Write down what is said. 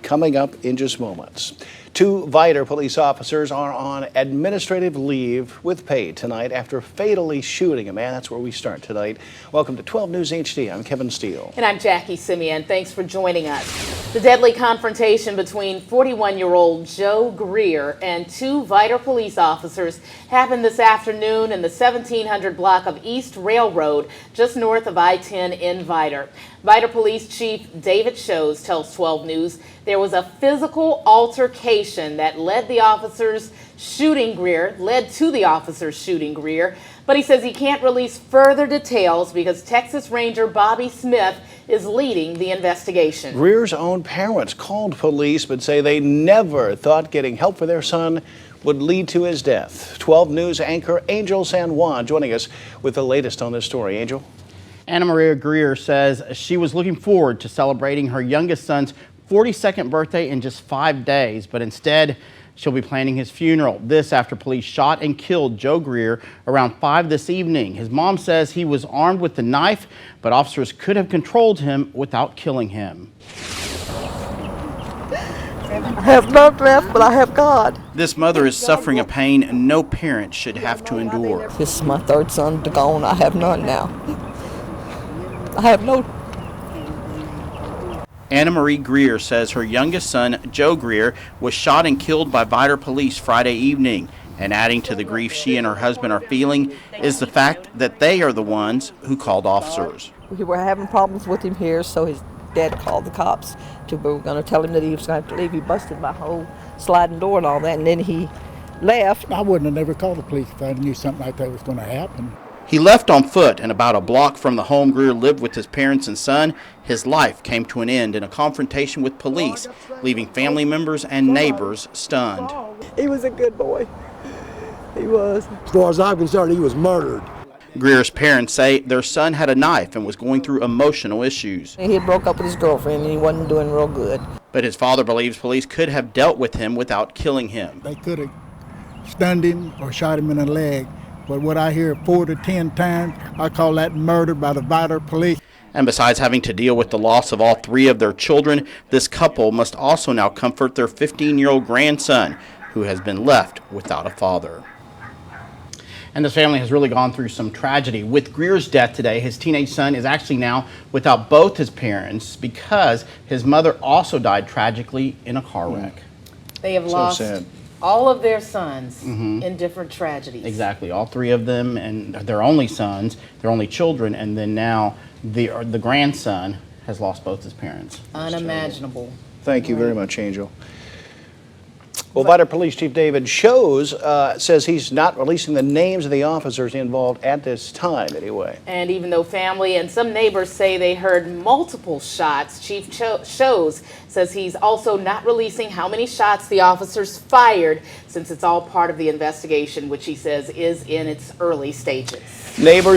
coming up in just moments. 2 Vidor police officers are on administrative leave with pay tonight after fatally shooting a man. That's where we start tonight. Welcome to 12 News HD. I'm Kevin Steele. And I'm Jackie Simeon. Thanks for joining us. The deadly confrontation between 41-year-old Joe Greer and 2 Vidor police officers happened this afternoon in the 1700 block of East Railroad, just north of I-10 in Vidor. Vidor Police Chief David Shows tells 12 News there was a physical altercation that led to the officers shooting Greer, but he says he can't release further details because Texas Ranger Bobby Smith is leading the investigation. Greer's own parents called police but say they never thought getting help for their son would lead to his death. 12 News anchor Angel San Juan joining us with the latest on this story. Angel? Anna Maria Greer says she was looking forward to celebrating her youngest son's 42nd birthday in just 5 days, but instead she'll be planning his funeral. This after police shot and killed Joe Greer around 5 this evening. His mom says he was armed with the knife, but officers could have controlled him without killing him. I have none left, but I have God. This mother is suffering a pain no parent should have to endure. This is my 3rd son gone. I have none now. I have no. Anna Marie Greer says her youngest son, Joe Greer, was shot and killed by Vidor police Friday evening. And adding to the grief she and her husband are feeling is the fact that they are the ones who called officers. We were having problems with him here, so his dad called the cops. We were going to tell him that he was going to have to leave. He busted my whole sliding door and all that, and then he left. I wouldn't have never called the police if I knew something like that was going to happen. He left on foot, and about a block from the home Greer lived with his parents and son, his life came to an end in a confrontation with police, leaving family members and neighbors stunned. He was a good boy. He was. As far as I'm concerned, he was murdered. Greer's parents say their son had a knife and was going through emotional issues. He had broke up with his girlfriend, and he wasn't doing real good. But his father believes police could have dealt with him without killing him. They could have stunned him or shot him in the leg. But what I hear 4 to 10 times, I call that murder by the Vidor police. And besides having to deal with the loss of all 3 of their children, this couple must also now comfort their 15-year-old grandson, who has been left without a father. And this family has really gone through some tragedy. With Greer's death today, his teenage son is actually now without both his parents because his mother also died tragically in a car wreck. They have lost all of their sons in different tragedies. Exactly, all 3 of them, and their only sons, their only children, and then now the grandson has lost both his parents. Unimaginable. Thank you very much, Angel. Well, Vidor Police Chief David Shows says he's not releasing the names of the officers involved at this time, anyway. And even though family and some neighbors say they heard multiple shots, Chief Shows says he's also not releasing how many shots the officers fired, since it's all part of the investigation, which he says is in its early stages. Neighbors